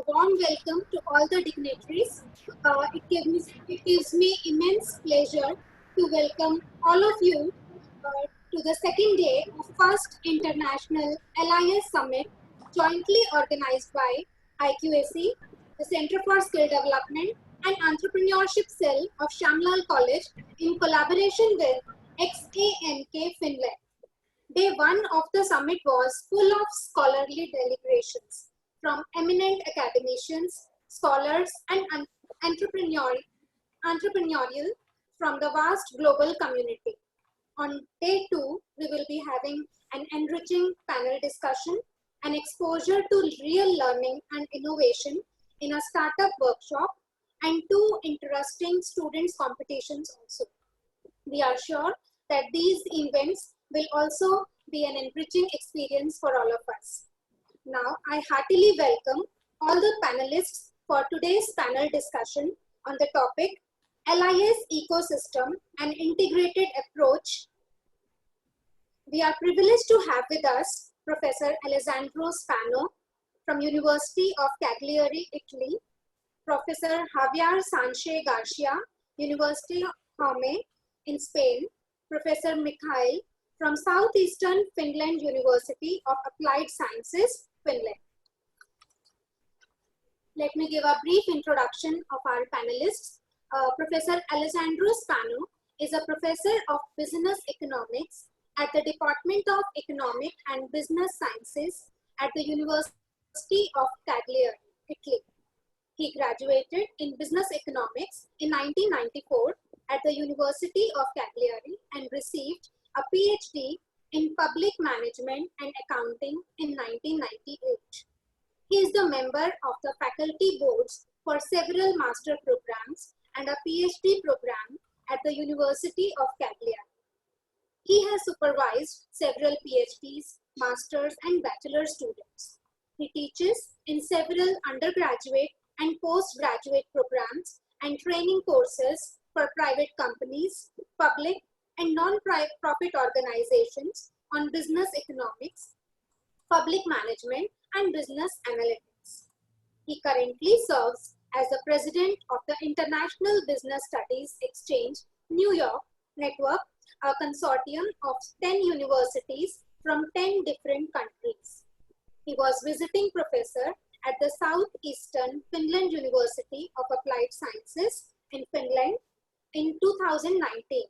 warm welcome to all the dignitaries. It gives me immense pleasure to welcome all of you to the second day of first International LIS Summit jointly organized by IQAC, the Center for Skill Development and Entrepreneurship Cell of Shamlal College in collaboration with XANK Finland. Day one of the summit was full of scholarly deliberations from eminent academicians, scholars, and entrepreneurial from the vast global community. On day two, we will be having an enriching panel discussion, an exposure to real learning and innovation in a startup workshop, and two interesting students' competitions also. We are sure that these events will also be an enriching experience for all of us. Now, I heartily welcome all the panelists for today's panel discussion on the topic LIS Ecosystem and Integrated Approach. We are privileged to have with us Professor Alessandro Spano from University of Cagliari, Italy, Professor Javier Sanchez Garcia, University of Rome in Spain, Professor Mikhail from Southeastern Finland University of Applied Sciences, Finland. Let me give a brief introduction of our panelists. Professor Alessandro Spano is a professor of business economics at the Department of Economic and Business Sciences at the University of Cagliari, Italy. He graduated in business economics in 1994 at the University of Cagliari and received a PhD in public management and accounting in 1998. He is the member of the faculty boards for several master programs and a PhD program at the University of Cagliari. He has supervised several PhDs, masters, and bachelor students. He teaches in several undergraduate and postgraduate programs and training courses for private companies, public and non-profit organizations on business economics, public management, and business analytics. He currently serves as the president of the International Business Studies Exchange New York Network, a consortium of 10 universities from 10 different countries. He was visiting professor at the Southeastern Finland University of Applied Sciences in Finland in 2019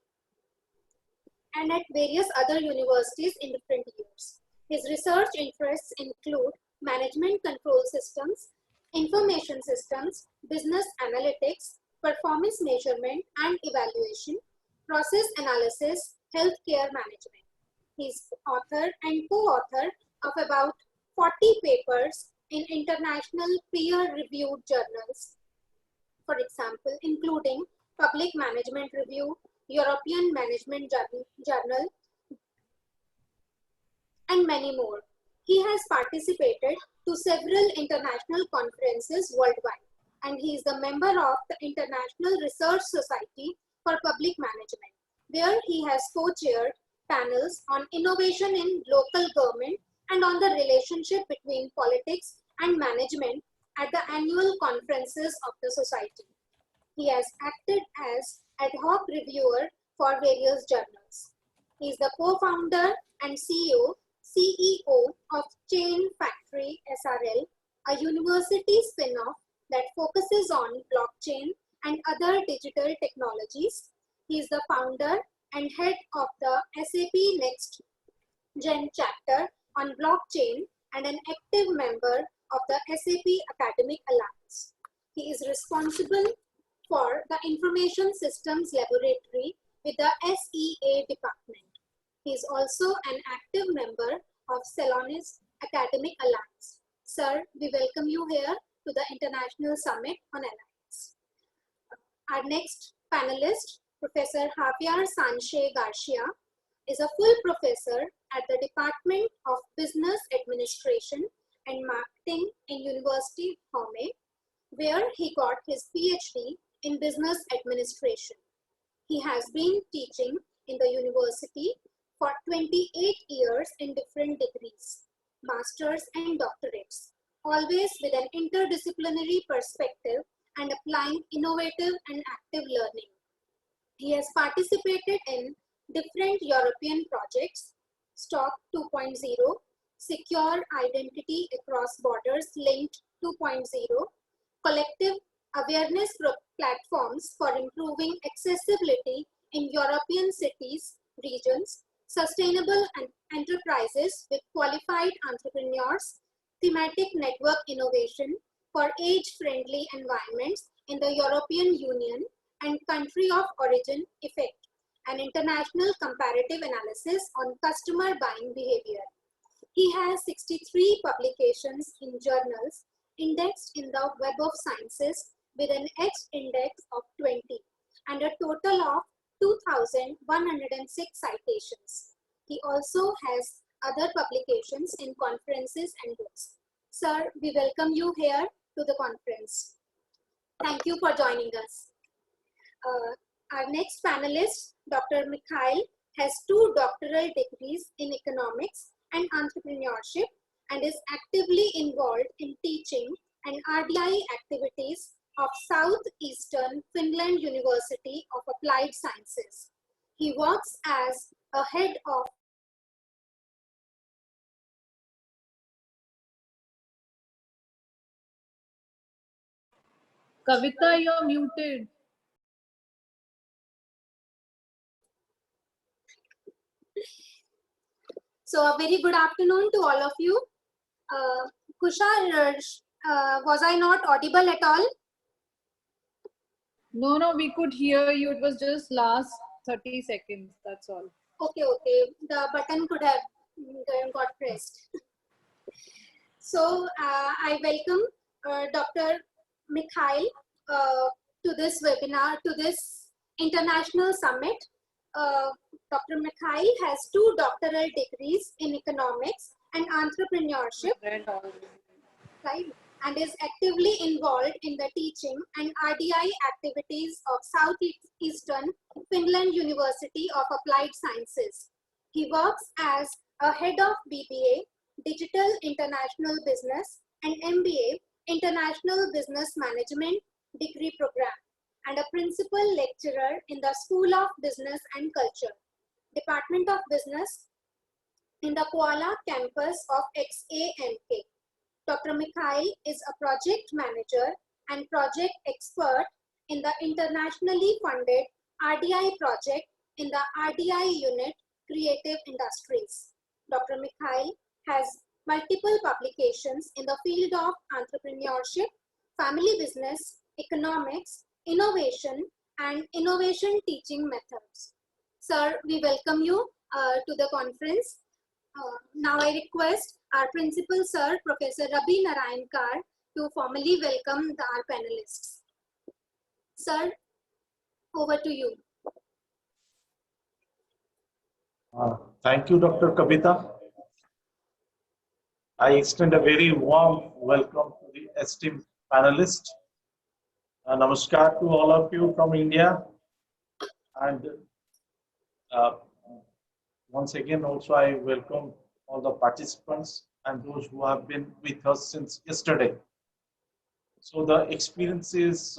and at various other universities in different years. His research interests include management control systems, information systems, business analytics, performance measurement and evaluation, process analysis, healthcare management. He is author and co-author of about 40 papers in international peer-reviewed journals, for example, including Public Management Review, European Management Journal, and many more. He has participated to several international conferences worldwide, and he is the member of the International Research Society for Public Management, where he has co-chaired panels on innovation in local government and on the relationship between politics and management at the annual conferences of the society. He has acted as ad hoc reviewer for various journals. He is the co-founder and CEO of Chain Factory SRL, a university spin-off that focuses on blockchain and other digital technologies. He is the founder and head of the SAP Next Gen chapter on blockchain and an active member of the SAP Academic Alliance. He is responsible for the Information Systems Laboratory with the SEA department. He is also an active member of Celonis Academic Alliance. Sir, we welcome you here to the International Summit on Alliance. Our next panelist, Professor Javier Sanchez Garcia, is a full professor at the Department of Business Administration and Marketing in University of Rome, where he got his PhD in Business Administration. He has been teaching in the university for 28 years in different degrees, masters and doctorates. always with an interdisciplinary perspective and applying innovative and active learning. He has participated in different European projects, STOck 2.0, Secure Identity Across Borders Linked 2.0, collective awareness platforms for improving accessibility in European cities, regions, sustainable enterprises with qualified entrepreneurs, thematic network innovation for age-friendly environments in the European Union and country of origin effect, an international comparative analysis on customer buying behavior. He has 63 publications in journals indexed in the Web of Sciences with an X index of 20 and a total of 2,106 citations. He also has other publications in conferences and books. Sir, we welcome you here to the conference. Thank you for joining us. Our next panelist, Dr. Mikhail, has 2 doctoral degrees in economics and entrepreneurship and is actively involved in teaching and RDI activities of Southeastern Finland University of Applied Sciences. He works as a head of Kavita, you're muted. So a very good afternoon to all of you. Kusha, was I not audible at all? No, we could hear you. It was just last 30 seconds. That's all. Okay. The button could have got pressed. So I welcome Dr. Mikhail to this webinar, to this international summit. Dr. Mikhail has 2 doctoral degrees in economics and entrepreneurship, right, and is actively involved in the teaching and RDI activities of Southeastern Finland University of Applied Sciences. He works as a head of BBA, Digital International Business, and MBA, International Business Management degree program, and a principal lecturer in the School of Business and Culture, Department of Business in the Kuala campus of XANK. Dr. Mikhail is a project manager and project expert in the internationally funded RDI project in the RDI unit Creative Industries. Dr. Mikhail has multiple publications in the field of entrepreneurship, family business, economics, innovation, and innovation teaching methods. Sir, we welcome you to the conference. Now I request our principal sir, Professor Rabi Narayankar, to formally welcome our panelists. Sir, over to you. Thank you, Dr. Kavita. I extend a very warm welcome to the esteemed panelists. Namaskar to all of you from India. And once again, also I welcome all the participants and those who have been with us since yesterday. So the experience is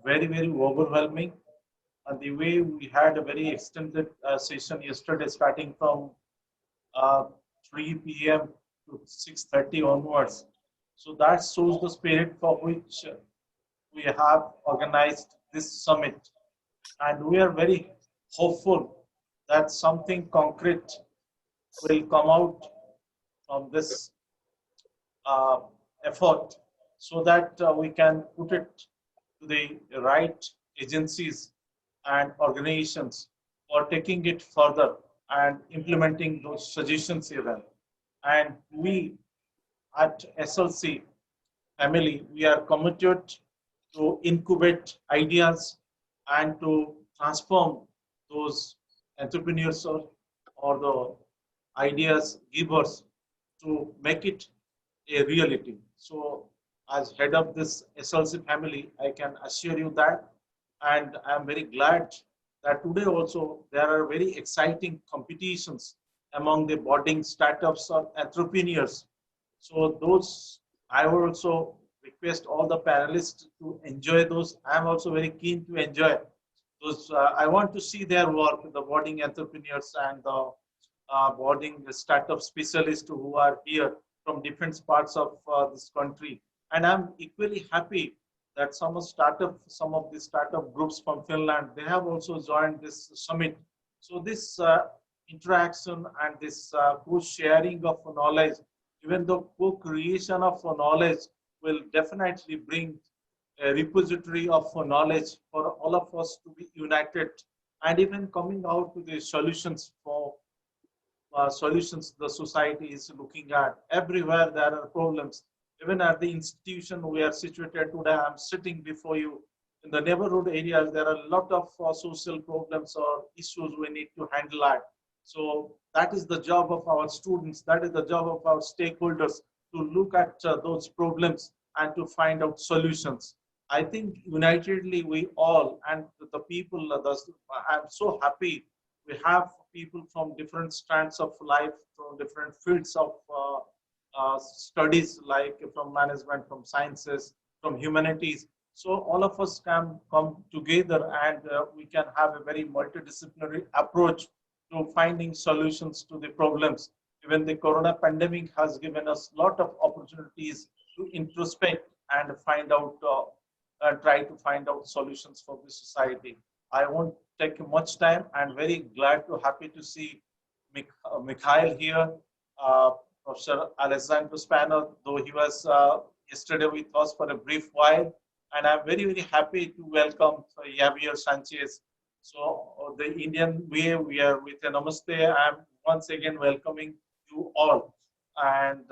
very overwhelming. And the way we had a very extended session yesterday, starting from 3 p.m. to 6:30 onwards. So that shows the spirit for which we have organized this summit. And we are very hopeful that something concrete will come out from this effort so that we can put it to the right agencies and organizations for taking it further and implementing those suggestions even. And we at SLC family, we are committed to incubate ideas and to transform those entrepreneurs or the ideas givers to make it a reality. So as head of this SLC family, I can assure you that, and I'm very glad that today also there are very exciting competitions among the budding startups or entrepreneurs. So those I would also request all the panelists to enjoy those. I'm also very keen to enjoy those. I want to see their work, the budding entrepreneurs and the budding startup specialists who are here from different parts of this country. And I'm equally happy that some of the startup groups from Finland, they have also joined this summit. So this interaction and this co-sharing of knowledge, even the co-creation of knowledge, will definitely bring a repository of knowledge for all of us to be united and even coming out with the solutions for solutions the society is looking at. Everywhere there are problems. Even at the institution we are situated today, I'm sitting before you. In the neighborhood areas, there are a lot of social problems or issues we need to handle at. So that is the job of our students. That is the job of our stakeholders to look at those problems and to find out solutions. I think unitedly we all and the people, I'm so happy we have people from different strands of life, from different fields of studies, like from management, from sciences, from humanities. So all of us can come together and we can have a very multidisciplinary approach to finding solutions to the problems. Even the corona pandemic has given us a lot of opportunities to introspect and find out, try to find out solutions for the society. I won't take much time and very glad to happy to see Mikhail here, Professor Alessandro Spano, though he was yesterday with us for a brief while. And I'm very, very happy to welcome Javier Sanchez. So the Indian way, we are with a namaste. I'm once again welcoming you all. And,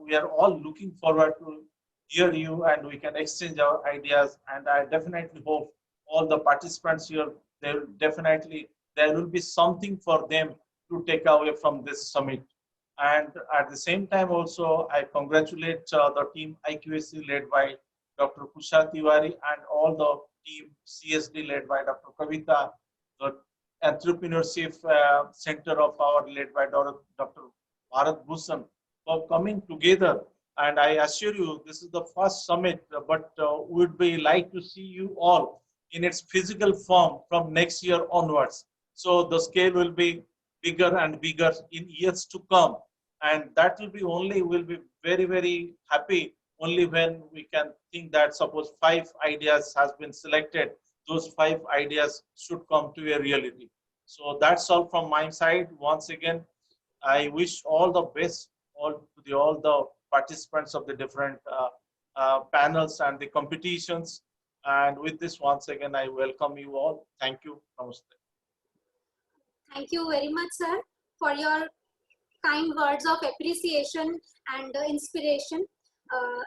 we are all looking forward to hear you and we can exchange our ideas. And I definitely hope all the participants here, there will be something for them to take away from this summit. And at the same time also, I congratulate the team IQAC led by Dr. Kusha Tiwari and all the team CSD led by Dr. Kavita, the entrepreneurship center of our led by Dr. Bharat Bhushan, for coming together. And I assure you, this is the first summit, but would be like to see you all in its physical form from next year onwards. So the scale will be bigger and bigger in years to come. And that will be only, we'll be very, very happy only when we can think that suppose 5 ideas has been selected, those 5 ideas should come to a reality. So that's all from my side. Once again, I wish all the best all the participants of the different panels and the competitions. And with this, once again, I welcome you all. Thank you. Namaste. Thank you very much, sir, for your kind words of appreciation and inspiration.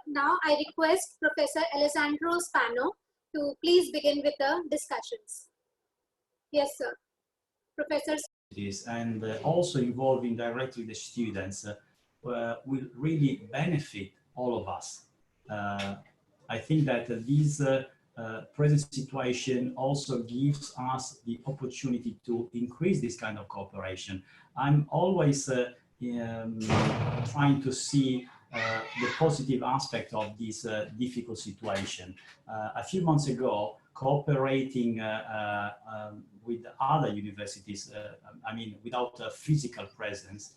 Now I request Professor Alessandro Spano to please begin with the discussions. Yes, sir. Professor. And also involving directly the students will really benefit all of us. I think that this present situation also gives us the opportunity to increase this kind of cooperation. I'm always trying to see the positive aspect of this difficult situation. A few months ago, cooperating with other universities, I mean, without a physical presence,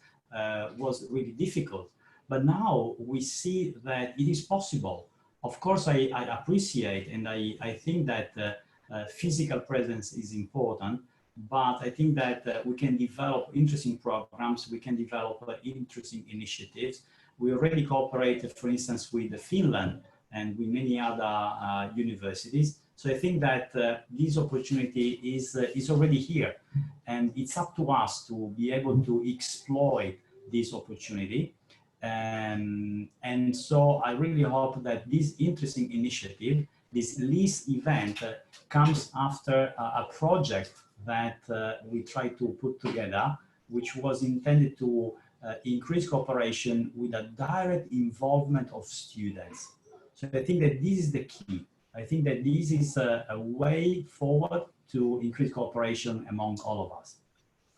was really difficult. But now we see that it is possible. Of course, I appreciate and I think that physical presence is important, but I think that we can develop interesting programs, we can develop interesting initiatives. We already cooperated, for instance, with Finland and with many other universities. So I think that this opportunity is already here, and it's up to us to be able to exploit this opportunity. And so I really hope that this interesting initiative, this LIS event, comes after a project that we try to put together, which was intended to increase cooperation with a direct involvement of students. So I think that this is the key. I think that this is a way forward to increase cooperation among all of us.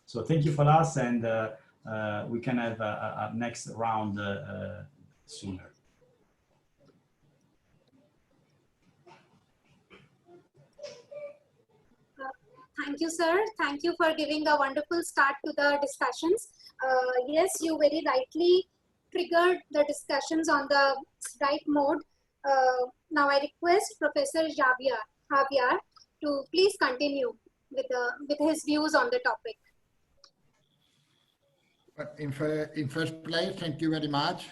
So thank you for us, and we can have a next round sooner. Thank you, sir. Thank you for giving a wonderful start to the discussions. Yes, you very rightly triggered the discussions on the right mode. Now I request Professor Javier to please continue with his views on the topic. But in first place, thank you very much,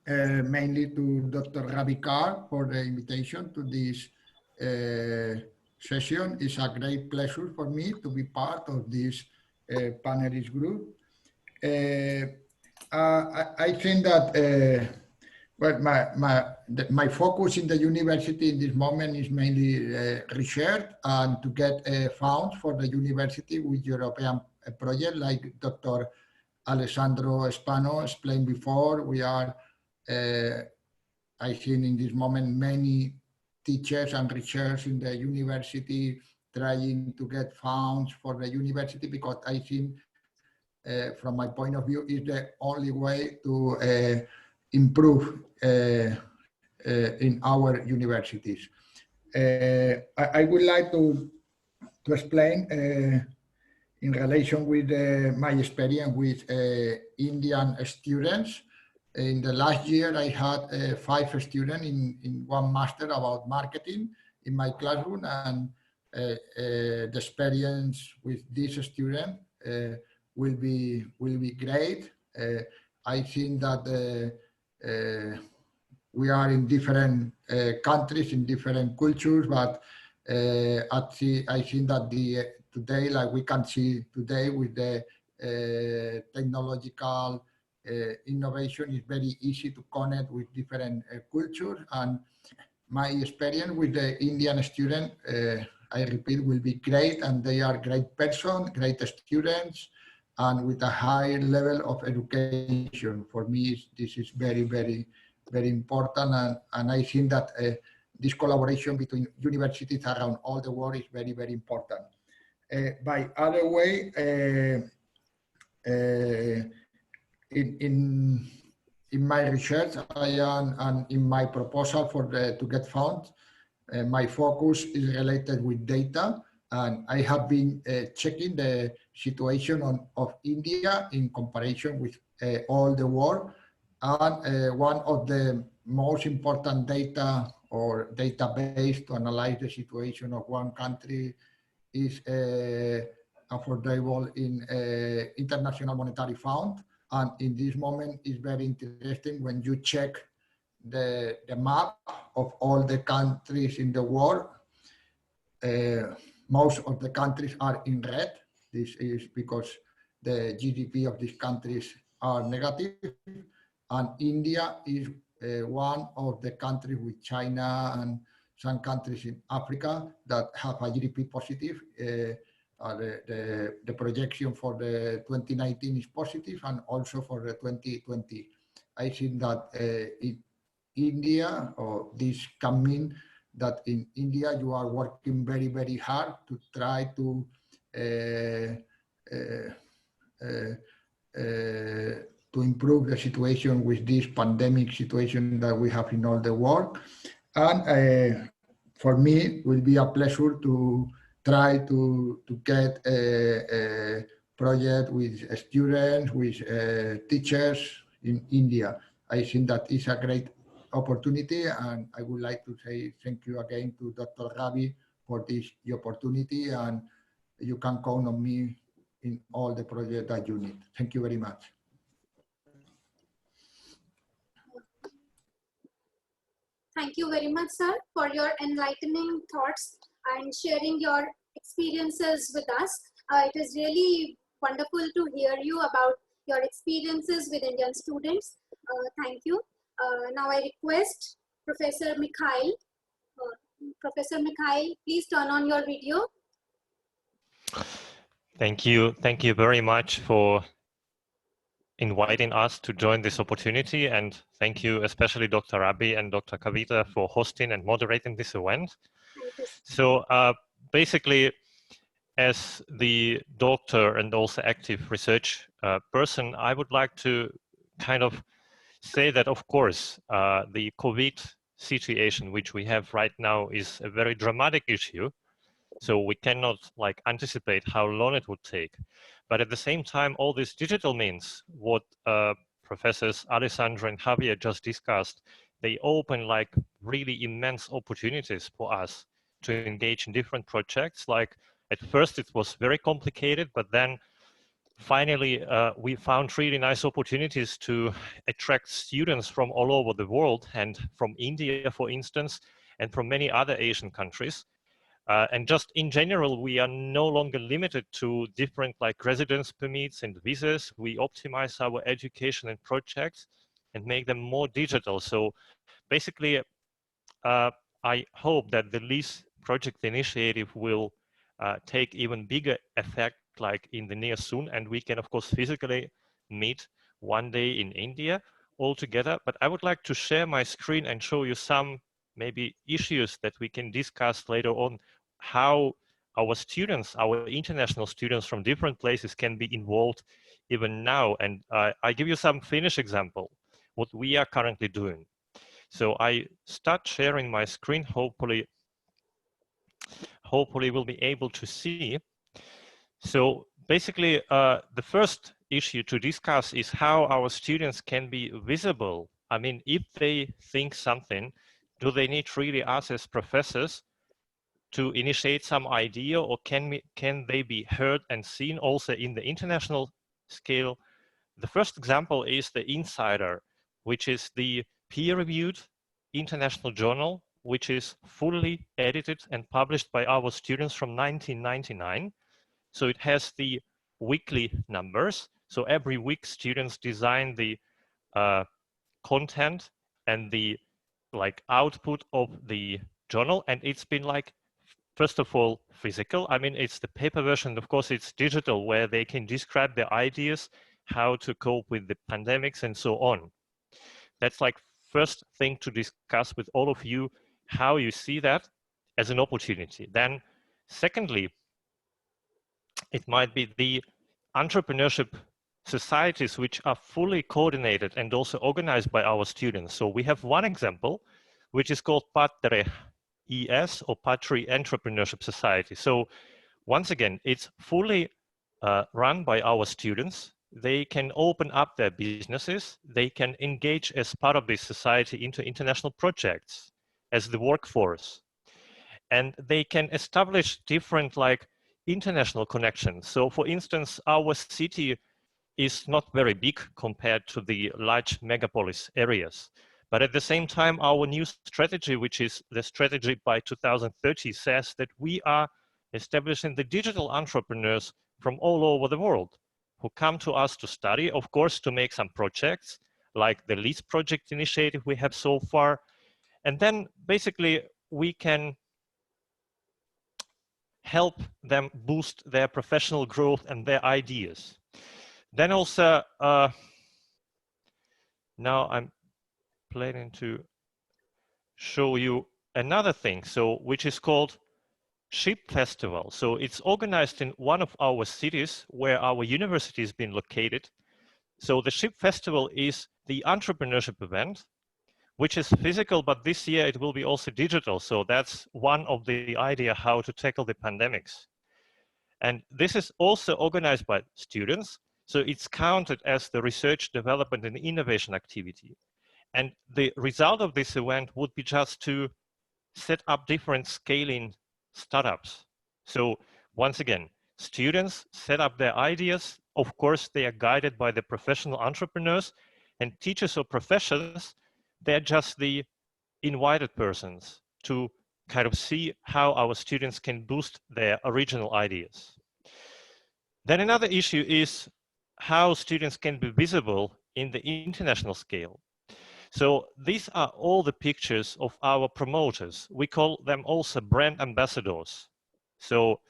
mainly to Dr. Javier for the invitation to this session. It's a great pleasure for me to be part of this panelist group. I think that well, my focus in the university in this moment is mainly research and to get funds for the university with European project like Dr. Alessandro Spano explained before. We are, I think in this moment, many teachers and researchers in the university trying to get funds for the university, because I think from my point of view is the only way to improve in our universities. I would like to explain in relation with my experience with Indian students. In the last year, I had 5 students in one master about marketing in my classroom, and the experience with this student will be great. I think that we are in different countries, in different cultures, but I think that today, like we can see today with the technological innovation, is very easy to connect with different cultures. And my experience with the Indian student, I repeat, will be great, and they are great persons, great students, and with a high level of education. For me, this is very, very, very important, and I think that this collaboration between universities around all the world is very, very important. By other way, in my research, and in my proposal to get funds, my focus is related with data, and I have been checking the situation of India in comparison with all the world. And one of the most important data or database to analyze the situation of one country is affordable in International Monetary Fund. And in this moment, it's very interesting when you check the map of all the countries in the world. Most of the countries are in red. This is because the GDP of these countries are negative. And India is one of the countries with China and some countries in Africa that have a GDP positive. The projection for the 2019 is positive, and also for the 2020. I think that in India, or this can mean that in India you are working very, very hard to try to improve the situation with this pandemic situation that we have in all the world. And for me, it will be a pleasure to try to get a project with students, with teachers in India. I think that is a great opportunity, and I would like to say thank you again to Dr. Ravi for this opportunity, and you can count on me in all the projects that you need. Thank you very much. Thank you very much, sir, for your enlightening thoughts and sharing your experiences with us. It is really wonderful to hear you about your experiences with Indian students. Thank you. Now I request Professor Mikhail. Professor Mikhail, please turn on your video. Thank you. Thank you very much for inviting us to join this opportunity, and thank you especially Dr. Rabi and Dr. Kavita for hosting and moderating this event. So basically, as the doctor and also active research person, I would like to kind of say that, of course, the COVID situation which we have right now is a very dramatic issue. So we cannot like anticipate how long it would take. But at the same time, all these digital means, what Professors Alessandro and Javier just discussed, they open like really immense opportunities for us to engage in different projects. Like at first it was very complicated, but then finally we found really nice opportunities to attract students from all over the world, and from India, for instance, and from many other Asian countries. And just in general, we are no longer limited to different like residence permits and visas. We optimize our education and projects and make them more digital. So basically, I hope that the LIS project initiative will take even bigger effect like in the near soon, and we can of course physically meet one day in India all together. But I would like to share my screen and show you some maybe issues that we can discuss later on, how our students, our international students from different places can be involved even now. And I give you some Finnish example, what we are currently doing. So I start sharing my screen, hopefully we'll be able to see. So basically, the first issue to discuss is how our students can be visible. I mean, if they think something, do they need really us as professors to initiate some idea, or can they be heard and seen also in the international scale? The first example is the Insider, which is the peer-reviewed international journal, which is fully edited and published by our students from 1999. So it has the weekly numbers. So every week students design the content and the like output of the journal, and it's been like, first of all, physical. I mean, it's the paper version. Of course, it's digital, where they can describe their ideas, how to cope with the pandemics and so on. That's like first thing to discuss with all of you, how you see that as an opportunity. Then secondly, it might be the entrepreneurship societies which are fully coordinated and also organized by our students. So we have one example, which is called Patre ES, or Patri Entrepreneurship Society. So once again, it's fully run by our students. They can open up their businesses. They can engage as part of this society into international projects as the workforce. And they can establish different like international connections. So for instance, our city is not very big compared to the large megapolis areas. But at the same time, our new strategy, which is the strategy by 2030, says that we are establishing the digital entrepreneurs from all over the world who come to us to study, of course, to make some projects like the LIS project initiative we have so far. And then basically we can help them boost their professional growth and their ideas. Then also, now I'm planning to show you another thing, so which is called Ship Festival. So it's organized in one of our cities where our university has been located. So the Ship Festival is the entrepreneurship event, which is physical, but this year it will be also digital. So that's one of the idea how to tackle the pandemics. And this is also organized by students. So it's counted as the research, development, and innovation activity. And the result of this event would be just to set up different scaling startups. So once again, students set up their ideas. Of course, they are guided by the professional entrepreneurs, and teachers or professors, they're just the invited persons to kind of see how our students can boost their original ideas. Then another issue is how students can be visible in the international scale. So these are all the pictures of our promoters. We call them also brand ambassadors. So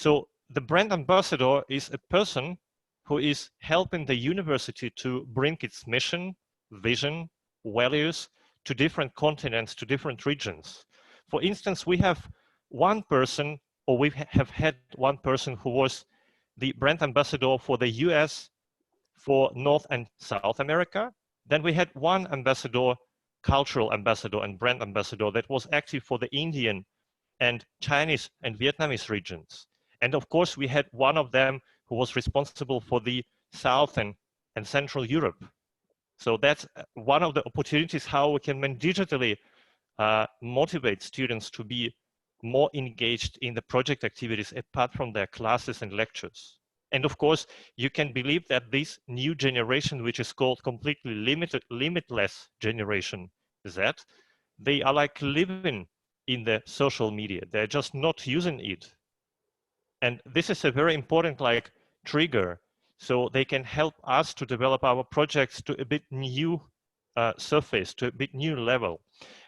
the brand ambassador is a person who is helping the university to bring its mission, vision, values to different continents, to different regions. For instance, we have one person, or we have had one person who was the brand ambassador for the US, for North and South America. Then we had one ambassador, cultural ambassador and brand ambassador, that was active for the Indian and Chinese and Vietnamese regions. And of course, we had one of them who was responsible for the Southern and Central Europe. So that's one of the opportunities how we can digitally motivate students to be more engaged in the project activities apart from their classes and lectures. And of course, you can believe that this new generation, which is called completely limitless generation Z, they are like living in the social media. They're just not using it. And this is a very important like trigger. So they can help us to develop our projects to a bit new surface, to a bit new level.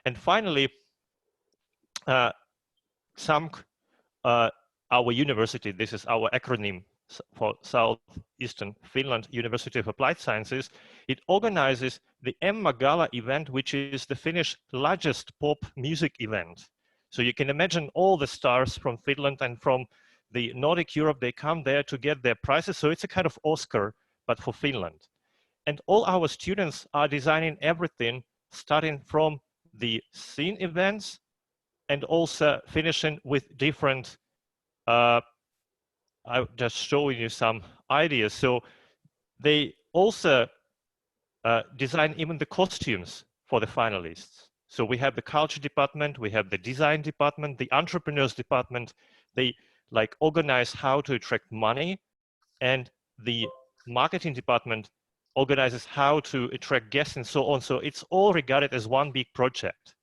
And finally, our university, this is our acronym for Southeastern Finland University of Applied Sciences, it organizes the Emma Gala event, which is the Finnish largest pop music event. So you can imagine all the stars from Finland and from the Nordic Europe, they come there to get their prizes. So it's a kind of Oscar, but for Finland. And all our students are designing everything, starting from the scene events and also finishing with different, I'm just showing you some ideas. So they also design even the costumes for the finalists. So we have the culture department, we have the design department, the entrepreneurs department. They like organize how to attract money, and the marketing department organizes how to attract guests and so on. So it's all regarded as one big project.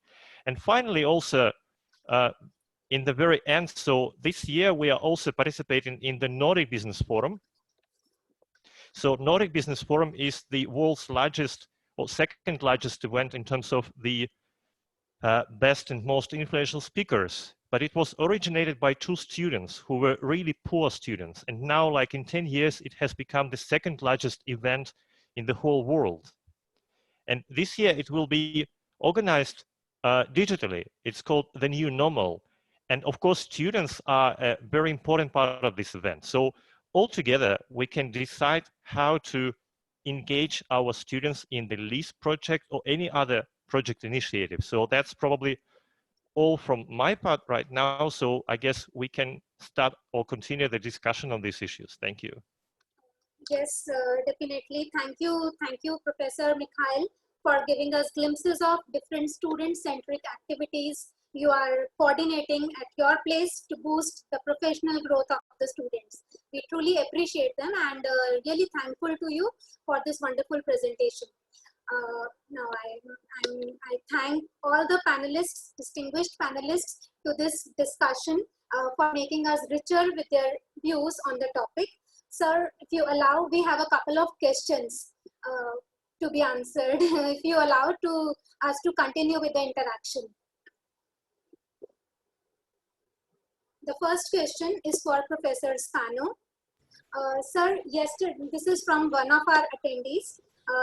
And finally, also in the very end, so this year we are also participating in the Nordic Business Forum. So Nordic Business Forum is the world's largest or second largest event in terms of the best and most influential speakers. But it was originated by two students who were really poor students. And now, like in 10 years, it has become the second largest event in the whole world. And this year it will be organized digitally. It's called the New Normal. And of course, students are a very important part of this event. So altogether, we can decide how to engage our students in the LIS project or any other project initiative. So that's probably all from my part right now. So I guess we can start or continue the discussion on these issues. Thank you. Yes, definitely. Thank you, Professor Mikhail, for giving us glimpses of different student-centric activities you are coordinating at your place to boost the professional growth of the students. We truly appreciate them and really thankful to you for this wonderful presentation. Now I thank all the panelists, distinguished panelists to this discussion for making us richer with their views on the topic. Sir, if you allow, we have a couple of questions to be answered. If you allow us to continue with the interaction. The first question is for Professor Spano. Sir, yesterday, this is from one of our attendees,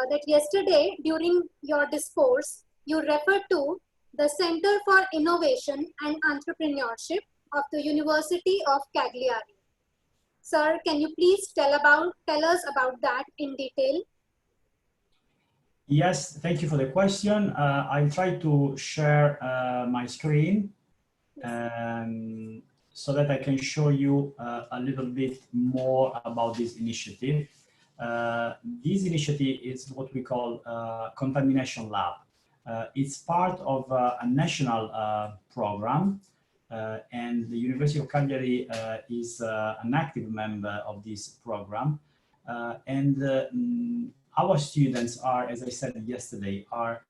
that yesterday during your discourse, you referred to the Center for Innovation and Entrepreneurship of the University of Cagliari. Sir, can you please tell us about that in detail? Yes, thank you for the question. I'll try to share my screen so that I can show you a little bit more about this initiative. This initiative is what we call Contamination Lab. It's part of a national program, and the University of Cagliari is an active member of this program. Our students are, as I said yesterday, are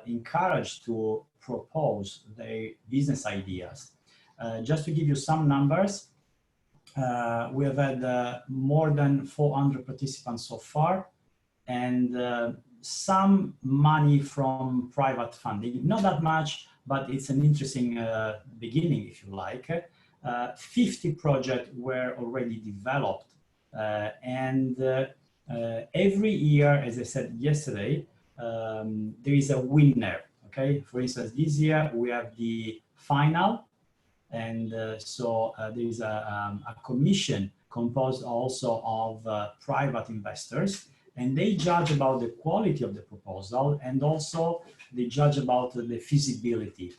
encouraged to propose their business ideas. Just to give you some numbers, we have had more than 400 participants so far, and some money from private funding. Not that much, but it's an interesting beginning, if you like. 50 projects were already developed, and every year, as I said yesterday, there is a winner. Okay, for instance, this year we have the final. And so there is a commission composed also of private investors. and they judge about the quality of the proposal, and also they judge about the feasibility.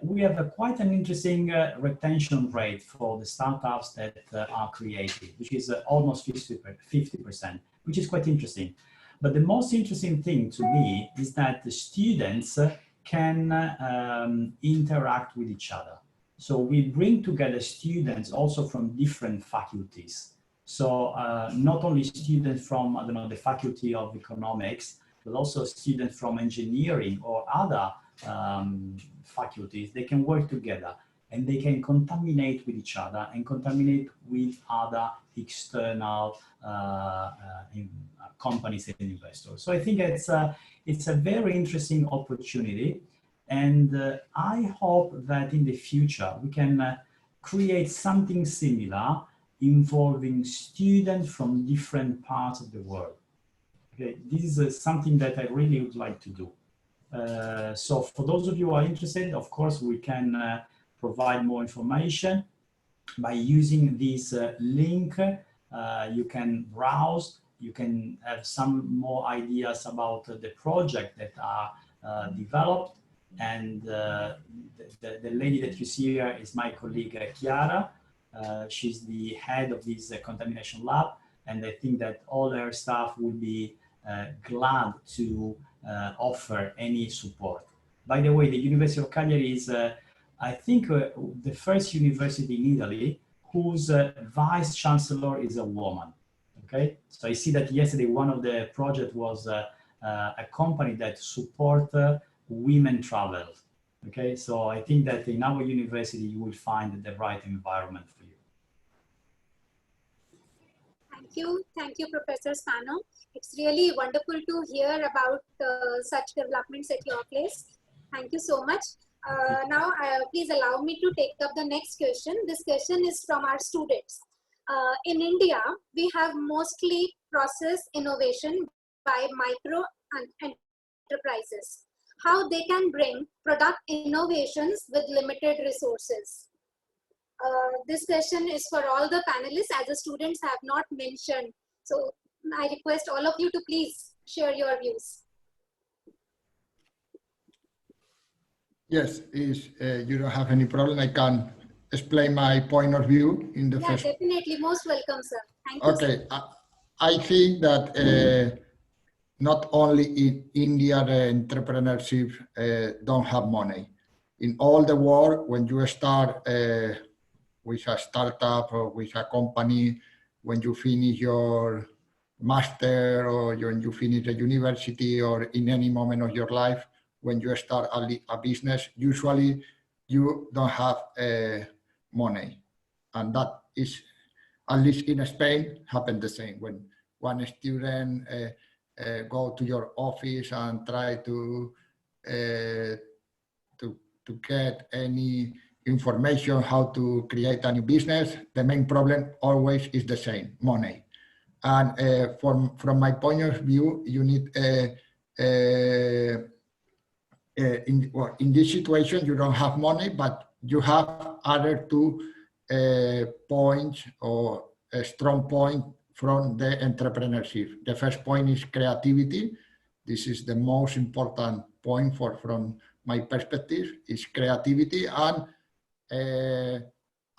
We have quite an interesting retention rate for the startups that are created, which is almost 50%, which is quite interesting. But the most interesting thing to me is that the students can interact with each other. So we bring together students also from different faculties. So not only students from, I don't know, the Faculty of Economics, but also students from engineering or other faculties. They can work together and they can contaminate with each other and contaminate with other external companies and investors. So I think it's a very interesting opportunity. And I hope that in the future we can create something similar involving students from different parts of the world. Okay, this is something that I really would like to do. So for those of you who are interested, of course, we can provide more information by using this link. You can browse, you can have some more ideas about the project that are developed. And the lady that you see here is my colleague Chiara. She's the head of this Contamination Lab, and I think that all her staff will be glad to offer any support. By the way, the University of Cagliari is, I think, the first university in Italy whose vice chancellor is a woman. Okay, so I see that yesterday one of the projects was a company that support women travel. Okay, so I think that in our university you will find the right environment for you. Thank you, Professor Spano. It's really wonderful to hear about such developments at your place. Thank you so much. Now, please allow me to take up the next question. This question is from our students. In India, we have mostly process innovation by micro enterprises. How they can bring product innovations with limited resources. This question is for all the panelists, as the students have not mentioned. So I request all of you to please share your views. Yes, you don't have any problem. I can explain my point of view in the first. Definitely, most welcome, sir. Thank you. Okay, I think that not only in India, the entrepreneurship don't have money. In all the world, when you start with a startup or with a company, when you finish your master or when you finish a university or in any moment of your life, when you start a business, usually you don't have money. And that is, at least in Spain, happened the same. When one student go to your office and try to get any information how to create a new business, the main problem always is the same: money. And from my point of view, you need in this situation you don't have money, but you have other two points or a strong point from the entrepreneurship. The first point is creativity. This is the most important point from my perspective, is creativity. And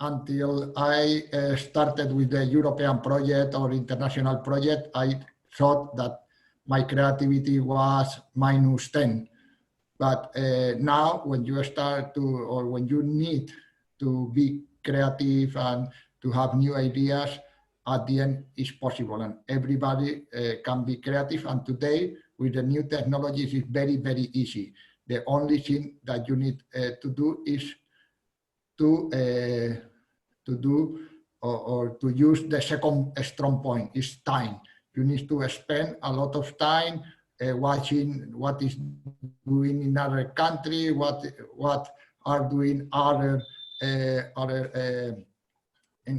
until I started with the European project or international project, I thought that my creativity was -10. But now when you start to, or when you need to be creative and to have new ideas, at the end it's possible, and everybody can be creative. And today with the new technologies, it's very, very easy. The only thing that you need to do is to do or to use the second strong point, is time. You need to spend a lot of time watching what is doing in other country, what are doing in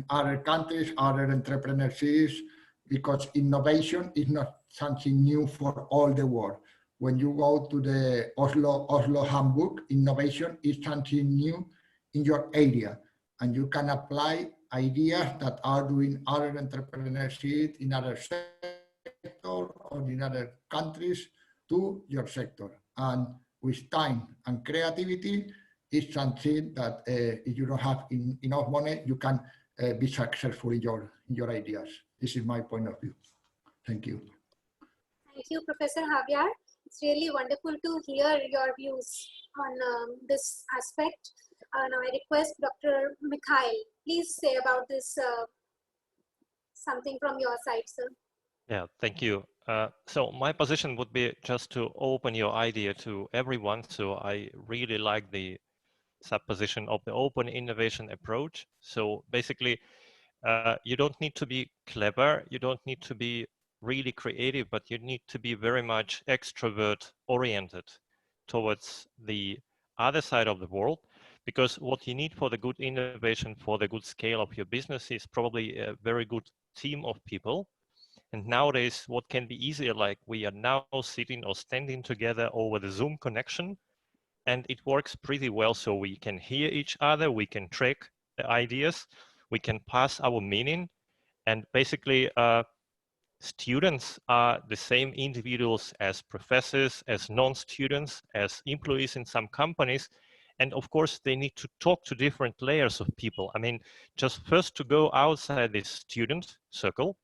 other countries, other entrepreneurs, because innovation is not something new for all the world. When you go to the Oslo Handbook, innovation is something new in your area, and you can apply ideas that are doing other entrepreneurship in other sectors or in other countries to your sector. And with time and creativity, it's something that if you don't have enough money, you can be successful in your ideas. This is my point of view. Thank you. Thank you, Professor Javier. It's really wonderful to hear your views on this aspect. Now I request Dr. Mikhail, please say about this something from your side, sir. Yeah, thank you. So my position would be just to open your idea to everyone. So I really like the supposition of the open innovation approach. So basically, you don't need to be clever. You don't need to be really creative, but you need to be very much extrovert oriented towards the other side of the world. Because what you need for the good innovation, for the good scale of your business is probably a very good team of people. And nowadays, what can be easier, like we are now sitting or standing together over the Zoom connection, and it works pretty well. So we can hear each other, we can track the ideas, we can pass our meaning, and basically students are the same individuals as professors, as non-students, as employees in some companies. And of course, they need to talk to different layers of people. I mean, just first to go outside this student circle.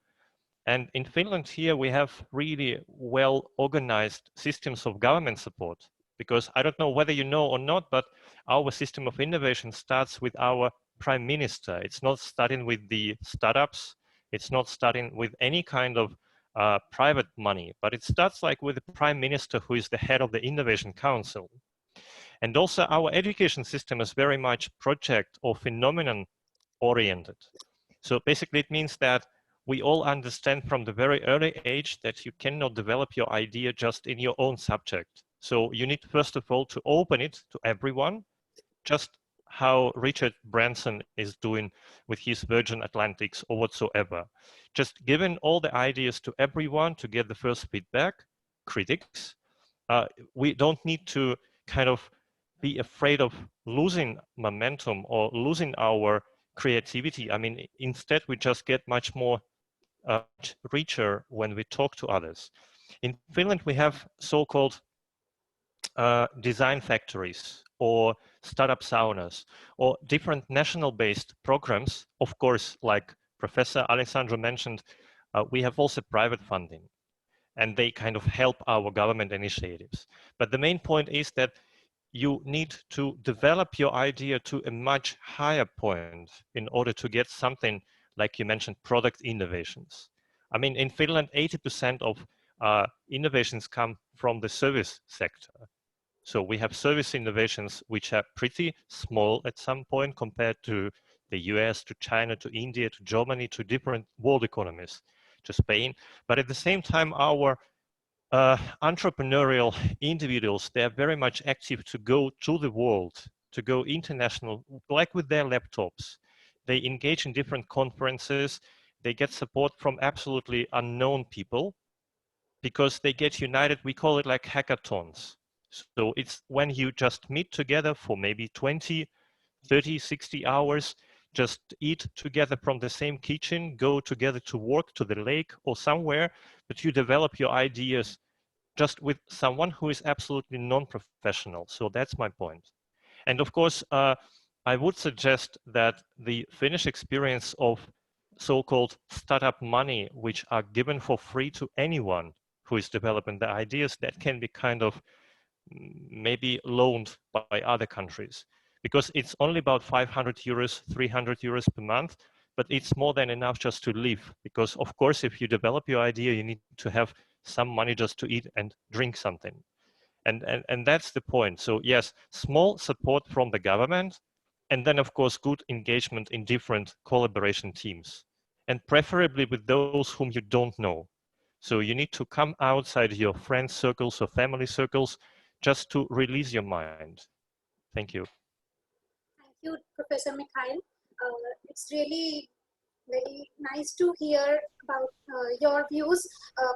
And in Finland here, we have really well organized systems of government support, because I don't know whether you know or not, but our system of innovation starts with our prime minister. It's not starting with the startups. It's not starting with any kind of private money, but it starts like with the prime minister, who is the head of the innovation council. And also our education system is very much project or phenomenon oriented. So basically it means that we all understand from the very early age that you cannot develop your idea just in your own subject. So you need, first of all, to open it to everyone, just how Richard Branson is doing with his Virgin Atlantics or whatsoever. Just giving all the ideas to everyone to get the first feedback, critics. We don't need to kind of be afraid of losing momentum or losing our creativity. I mean, instead we just get much more richer when we talk to others. In Finland, we have so-called design factories or startup saunas or different national-based programs. Of course, like Professor Alessandro mentioned, we have also private funding, and they kind of help our government initiatives. But the main point is that you need to develop your idea to a much higher point in order to get something, like you mentioned, product innovations. I mean, in Finland, 80% of innovations come from the service sector. So we have service innovations which are pretty small at some point compared to the US, to China, to India, to Germany, to different world economies, to Spain. But at the same time, our entrepreneurial individuals, they are very much active to go to the world, to go international, like with their laptops. They engage in different conferences. They get support from absolutely unknown people because they get united. We call it like hackathons. So it's when you just meet together for maybe 20, 30, 60 hours, just eat together from the same kitchen, go together to work to the lake or somewhere, but you develop your ideas just with someone who is absolutely non-professional. So that's my point. And of course, I would suggest that the Finnish experience of so-called startup money, which are given for free to anyone who is developing the ideas, that can be kind of maybe loaned by other countries, because it's only about 500 euros, 300 euros per month, but it's more than enough just to live. Because of course, if you develop your idea, you need to have some money just to eat and drink something. And that's the point. So yes, small support from the government, and then of course, good engagement in different collaboration teams, and preferably with those whom you don't know. So you need to come outside your friend circles or family circles just to release your mind. Thank you. Thank you, Professor Mikhail. It's really very nice to hear about your views,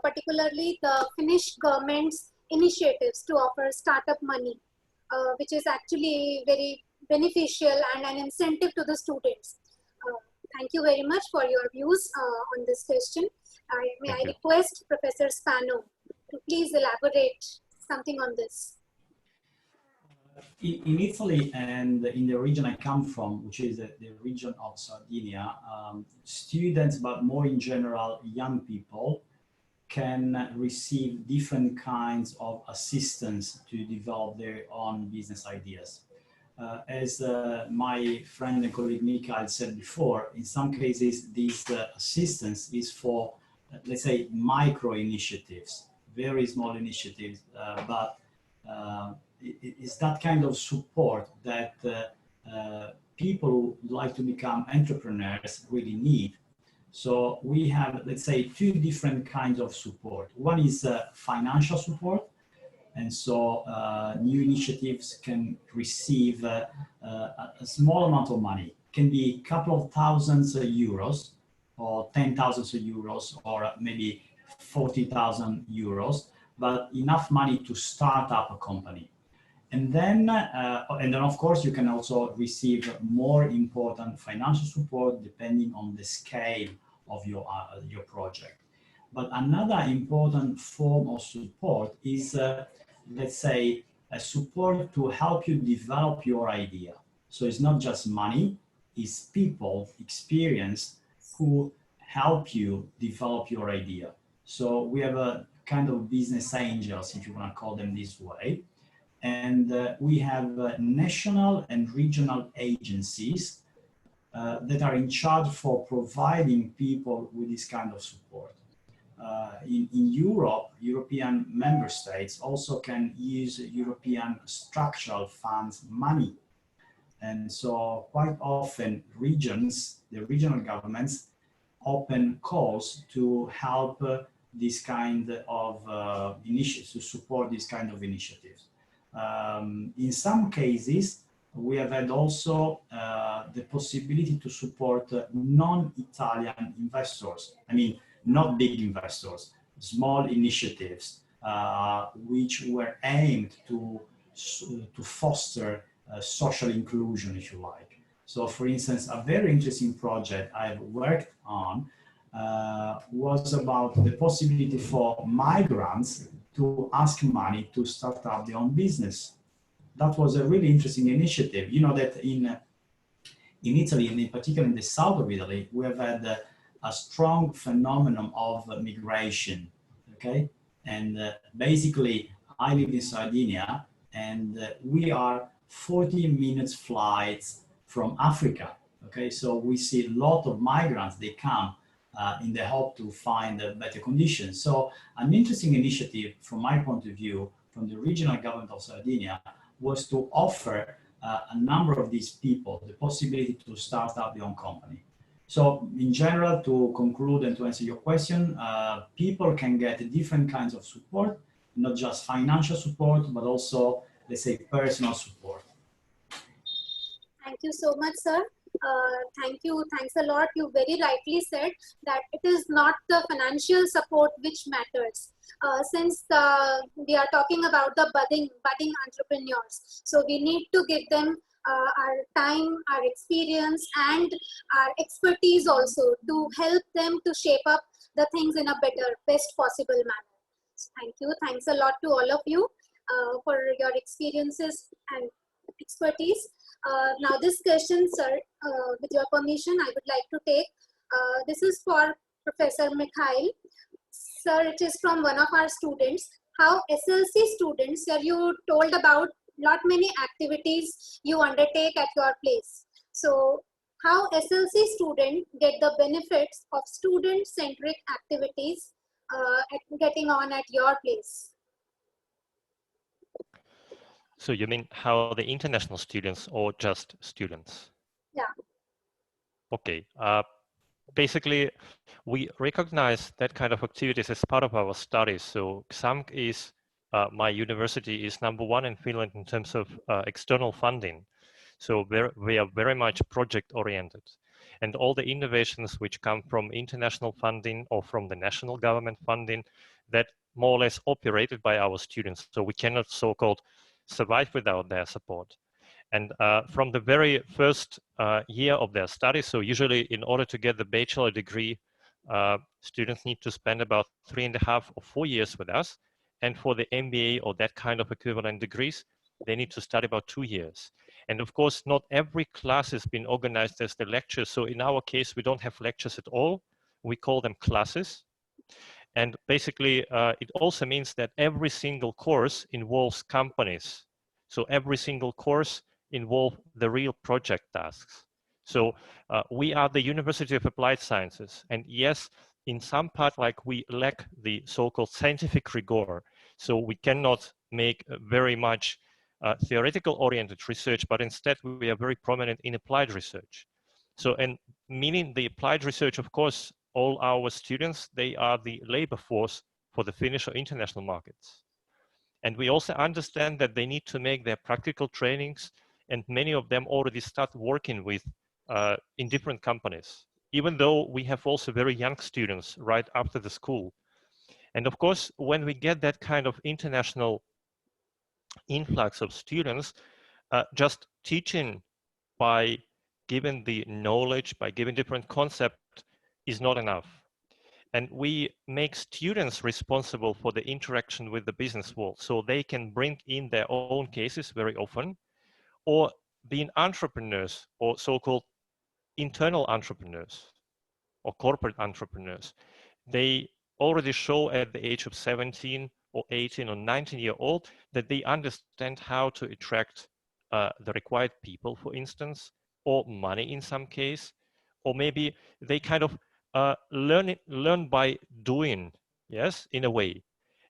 particularly the Finnish government's initiatives to offer startup money, which is actually very beneficial and an incentive to the students. Thank you very much for your views on this question. May I Thank you. request Professor Spano to please elaborate something on this? In Italy and in the region I come from, which is the region of Sardinia, students, but more in general, young people, can receive different kinds of assistance to develop their own business ideas. As my friend and colleague Mikhail said before, in some cases, this assistance is for, let's say, micro initiatives, very small initiatives, but it's that kind of support that people who like to become entrepreneurs really need. So we have, let's say, two different kinds of support. One is financial support. And so new initiatives can receive a small amount of money. It can be a couple of thousands of euros or 10,000 euros or maybe 40,000 euros, but enough money to start up a company. And then of course, you can also receive more important financial support depending on the scale of your project. But another important form of support is, let's say, a support to help you develop your idea. So it's not just money, it's people, experience who help you develop your idea. So we have a kind of business angels, if you want to call them this way. And we have national and regional agencies that are in charge for providing people with this kind of support. In Europe, European member states also can use European structural funds money. And so quite often the regional governments open calls to help this kind of initiatives, to support this kind of initiatives. In some cases, we have had also the possibility to support non-Italian investors. I mean, not big investors, small initiatives, which were aimed to foster social inclusion, if you like. So for instance, a very interesting project I've worked on was about the possibility for migrants to ask money to start up their own business. That was a really interesting initiative. You know that in Italy, and in particular in the south of Italy, we have had a strong phenomenon of migration, okay? And basically, I live in Sardinia, and we are 40 minutes flights from Africa, okay? So we see a lot of migrants, they come in the hope to find better conditions. So an interesting initiative from my point of view, from the regional government of Sardinia, was to offer a number of these people the possibility to start up their own company. So in general, to conclude and to answer your question, people can get different kinds of support, not just financial support, but also, let's say, personal support. Thank you so much, sir. Thanks a lot. You very rightly said that it is not the financial support which matters. Since we are talking about the budding entrepreneurs, so we need to give them our time, our experience, and our expertise also to help them to shape up the things in a best possible manner. So thank you. Thanks a lot to all of you for your experiences and expertise. Now this question, sir, with your permission, I would like to take. This is for Professor Mikhail. Sir, it is from one of our students. How SLC students, sir, you told about lot many activities you undertake at your place. So how SLC students get the benefits of student-centric activities getting on at your place? So you mean how the international students or just students? Yeah. Okay. Basically, we recognize that kind of activities as part of our studies. So XAMK is, my university is #1 in Finland in terms of external funding. So we are very much project oriented. And all the innovations which come from international funding or from the national government funding, that more or less operated by our students. So we cannot so-called survive without their support. And from the very first year of their study, so usually in order to get the bachelor degree, students need to spend about 3.5 or 4 years with us. And for the MBA or that kind of equivalent degrees, they need to study about 2 years. And of course, not every class has been organized as the lecture. So in our case, we don't have lectures at all. We call them classes. And basically, it also means that every single course involves companies. So every single course involves the real project tasks. So we are the University of Applied Sciences. And yes, in some part, like we lack the so-called scientific rigor. So we cannot make very much theoretical oriented research, but instead we are very prominent in applied research. So, and meaning the applied research, of course, all our students, they are the labor force for the Finnish or international markets. And we also understand that they need to make their practical trainings, and many of them already start working with in different companies, even though we have also very young students right after the school. And of course, when we get that kind of international influx of students, just teaching by giving the knowledge, by giving different concepts is not enough. And we make students responsible for the interaction with the business world, so they can bring in their own cases very often, or being entrepreneurs or so-called internal entrepreneurs or corporate entrepreneurs. They already show at the age of 17 or 18 or 19-year-old that they understand how to attract the required people, for instance, or money in some case, or maybe they kind of learn by doing, yes, in a way.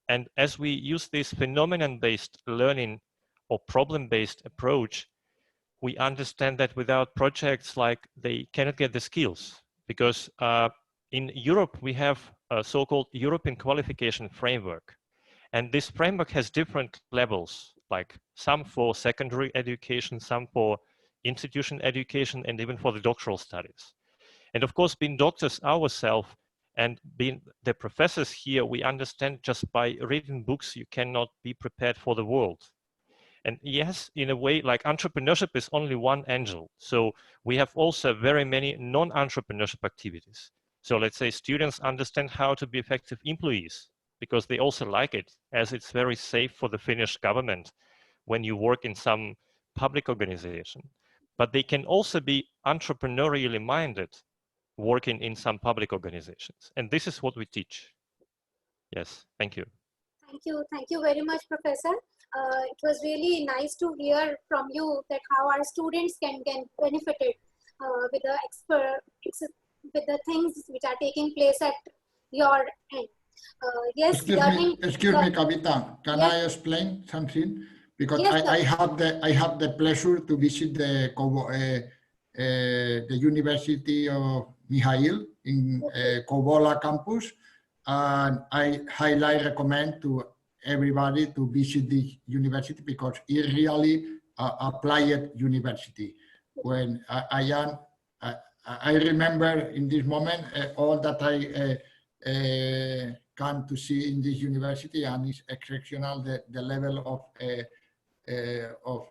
And as we use this phenomenon-based learning or problem-based approach, we understand that without projects, like, they cannot get the skills, because in Europe we have a so-called European Qualification framework, and this framework has different levels, like some for secondary education, some for institution education, and even for the doctoral studies. And of course, being doctors ourselves and being the professors here, we understand just by reading books you cannot be prepared for the world. And yes, in a way, like, entrepreneurship is only one angle. So we have also very many non-entrepreneurship activities. So let's say students understand how to be effective employees, because they also like it, as it's very safe for the Finnish government when you work in some public organization. But they can also be entrepreneurially minded, working in some public organizations. And this is what we teach. Yes, thank you. Thank you very much, Professor. It was really nice to hear from you that how our students can get benefited with the things which are taking place at your end. Yes, excuse me, Kavita. Can yes. I explain something? Because yes, I have the pleasure to visit the University of Mikhail in Kovola campus, and I highly recommend to everybody to visit this university, because it's really applied university. When I remember in this moment all that I come to see in this university, and it's exceptional the level of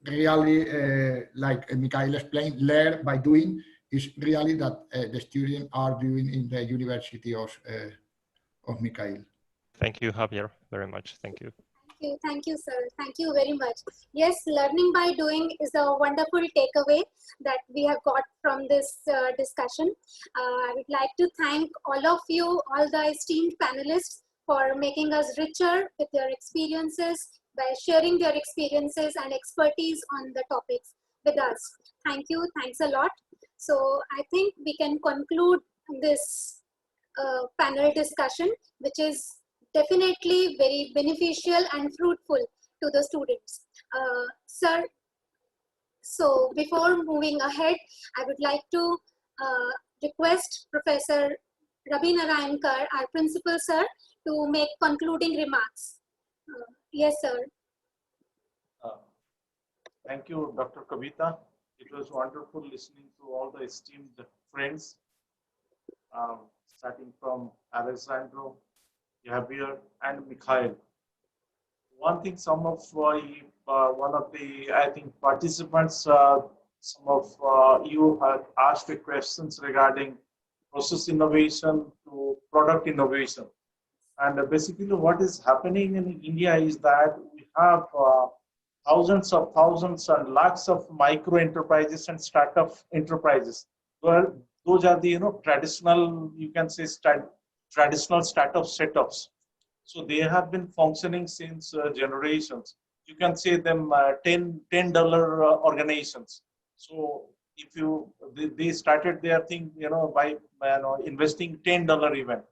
really, like Mikhail explained, learn by doing is really that the students are doing in the University of Mikhail. Thank you, Javier, very much. Thank you. Thank you, sir. Thank you very much. Yes, learning by doing is a wonderful takeaway that we have got from this discussion. I would like to thank all of you, all the esteemed panelists, for making us richer with their experiences, by sharing their experiences and expertise on the topics with us. Thank you. Thanks a lot. So I think we can conclude this panel discussion, which is definitely very beneficial and fruitful to the students. Sir, so before moving ahead, I would like to request Professor Ravi Narayankar, our principal, sir, to make concluding remarks. Yes, sir. Thank you, Dr. Kavita. It was wonderful listening to all the esteemed friends, starting from Alessandro, Javier, and Mikhail. One thing, some of one of the, I think, participants, some of you have asked the questions regarding process innovation to product innovation. And basically what is happening in India is that we have thousands and lakhs of micro enterprises and startup enterprises. Well, those are the traditional, you can say traditional startup setups. So they have been functioning since generations. You can say them $10 organizations. So if they started their thing by investing $10 even.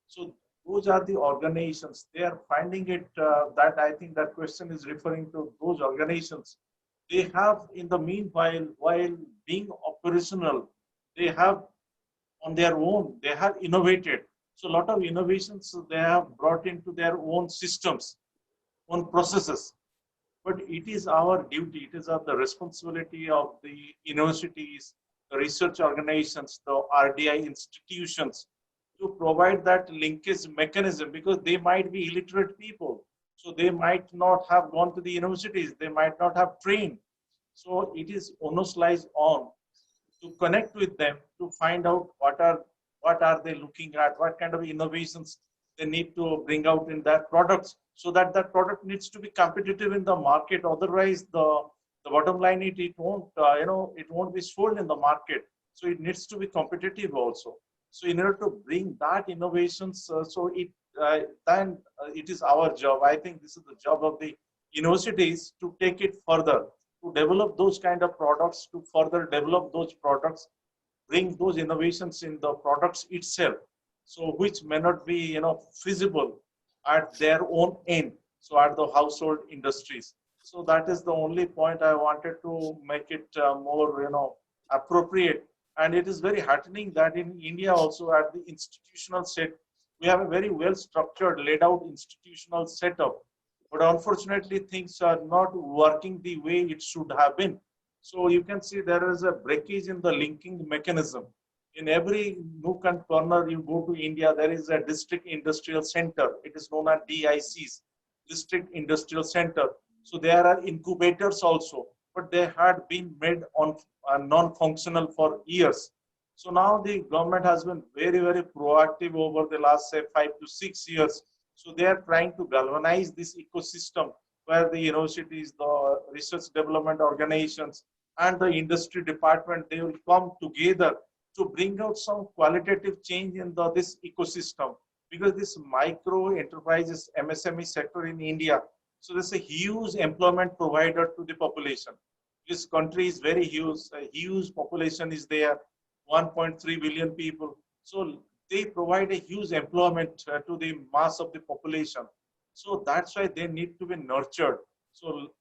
So those are the organizations. They are finding it that I think that question is referring to those organizations. They have, in the meanwhile, while being operational, they have on their own, they have innovated. So a lot of innovations they have brought into their own systems, own processes. But it is our duty, it is the responsibility of the universities, the research organizations, the RDI institutions to provide that linkage mechanism, because they might be illiterate people. So they might not have gone to the universities, they might not have trained. So it is onus lies on to connect with them to find out what are they looking at, what kind of innovations they need to bring out in their products, so that that product needs to be competitive in the market. Otherwise, the bottom line it won't it won't be sold in the market. So it needs to be competitive also. So in order to bring that innovations, then it is our job. I think this is the job of the universities to take it further, to develop those kind of products, to further develop those products, bring those innovations in the products itself, so which may not be feasible at their own end, so at the household industries. So that is the only point I wanted to make it more appropriate. And it is very heartening that in India also at the institutional set, we have a very well structured, laid out institutional setup. But unfortunately, things are not working the way it should have been. So you can see there is a breakage in the linking mechanism. In every nook and corner you go to India, there is a district industrial center. It is known as DICs, district industrial center. So there are incubators also, but they had been made on non-functional for years. So now the government has been very, very proactive over the last, say, 5 to 6 years. So they are trying to galvanize this ecosystem where the universities, the research development organizations, and the industry department, they will come together to bring out some qualitative change in this ecosystem. Because this micro enterprises, MSME sector in India, so there's a huge employment provider to the population. This country is very huge, a huge population is there, 1.3 billion people. So they provide a huge employment to the mass of the population. So that's why they need to be nurtured. So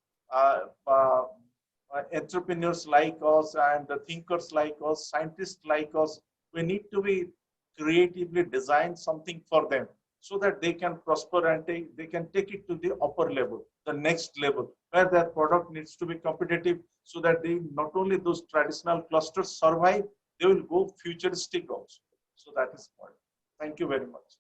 entrepreneurs like us and the thinkers like us, scientists like us, we need to be creatively design something for them so that they can prosper and they can take it to the upper level, the next level, where their product needs to be competitive, so that they not only those traditional clusters survive, they will go futuristic also. So that is point. Thank you very much.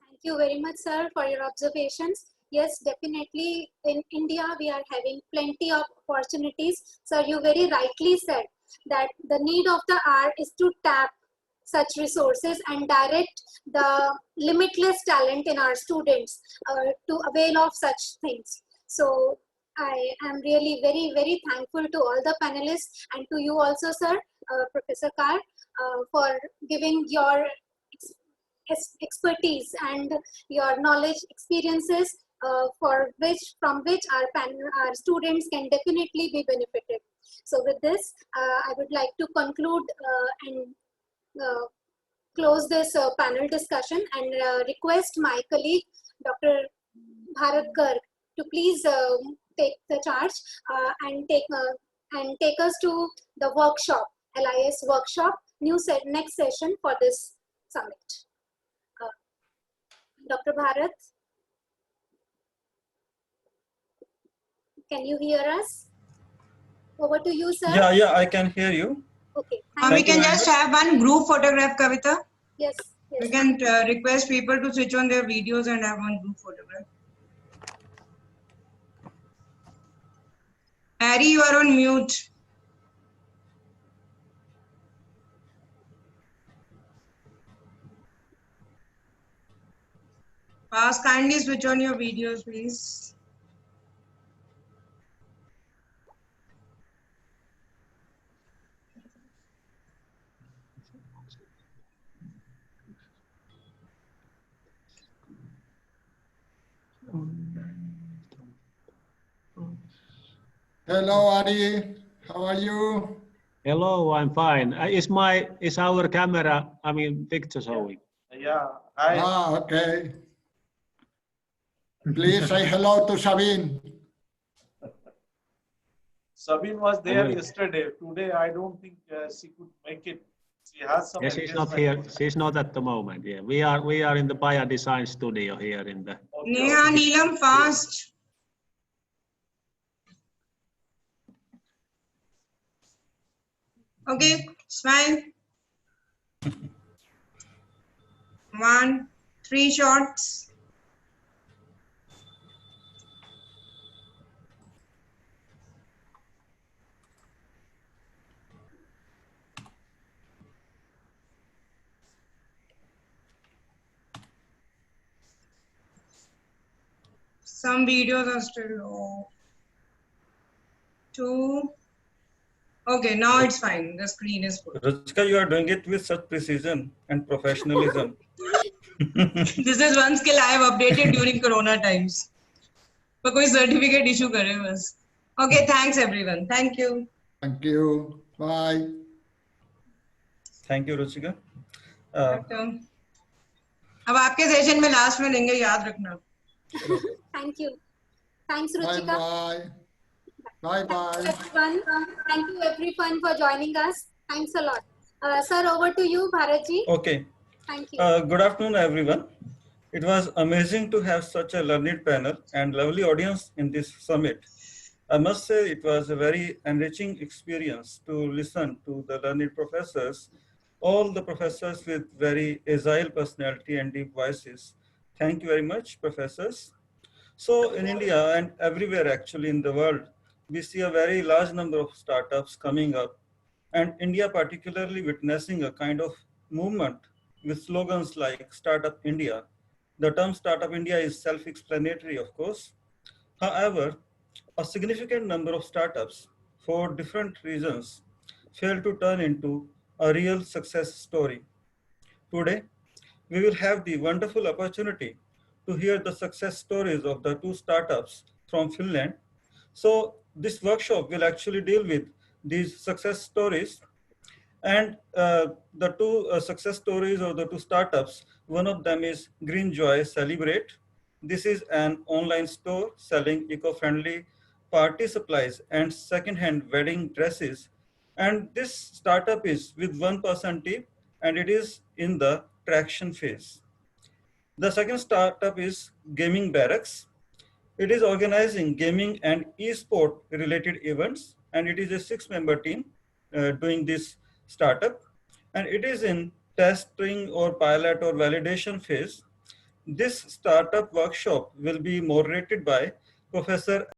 Thank you very much, sir, for your observations. Yes, definitely in India, we are having plenty of opportunities. Sir, you very rightly said that the need of the hour is to tap such resources and direct the limitless talent in our students to avail of such things. So I am really very, very thankful to all the panelists and to you also, sir, Professor Kar, for giving your expertise and your knowledge, experiences from which our students can definitely be benefited. So with this, I would like to conclude and close this panel discussion and request my colleague, Dr. Bharat Garg, to please take the charge and take us to the workshop, LIS workshop, next session for this summit. Dr. Bharat, can you hear us? Over to you, sir. Yeah, I can hear you. Okay. We can just have one group photograph, Kavita. Yes. We can request people to switch on their videos and have one group photograph. Harry, you are on mute. Harry, you are on mute. Harry, you are on mute. Pass, kindly switch on your videos, please. Hello, Ari. How are you? Hello, I'm fine. Is our camera, picture showing? Yeah. Hi. Okay. Please say hello to Sabine. Sabine was there will. yesterday. Today, I don't think she could make it. She has some Yes, she's not engagement. here. She's not at the moment. Yeah, we are in the Bio Design Studio here in the. Okay, Neha, okay. Neelam, fast. Okay, smile. 1, 3 shots. Some videos are still off. 2. Okay, now it's fine. The screen is full. Ruchika, you are doing it with such precision and professionalism. This is one skill I have updated during Corona times. For कोई certificate issue करे बस. Okay, thanks everyone. Thank you. Thank you. Bye. Thank you, Ruchika. अब आपके session में last में लेंगे, याद रखना. Thank you. Thanks, Bye Ruchika. bye. Bye bye. Everyone. Thank you everyone for joining us. Thanks a lot. Sir, over to you, Bharatji. Okay. Thank you. Good afternoon, everyone. It was amazing to have such a learned panel and lovely audience in this summit. I must say it was a very enriching experience to listen to the learned professors, all the professors with very agile personality and deep voices. Thank you very much, professors. So in India and everywhere actually in the world, we see a very large number of startups coming up, and India particularly witnessing a kind of movement with slogans like Startup India. The term Startup India is self-explanatory, of course. However, a significant number of startups for different reasons fail to turn into a real success story. Today, we will have the wonderful opportunity to hear the success stories of the 2 startups from Finland. So this workshop will actually deal with these success stories. And the 2 success stories of the 2 startups, one of them is Green Joy Celebrate. This is an online store selling eco-friendly party supplies and second-hand wedding dresses. And this startup is with 1% team, and it is in the traction phase. The second startup is Gaming Barracks. It is organizing gaming and e-sport related events, and it is a 6-member team doing this startup, and it is in testing or pilot or validation phase. This startup workshop will be moderated by Professor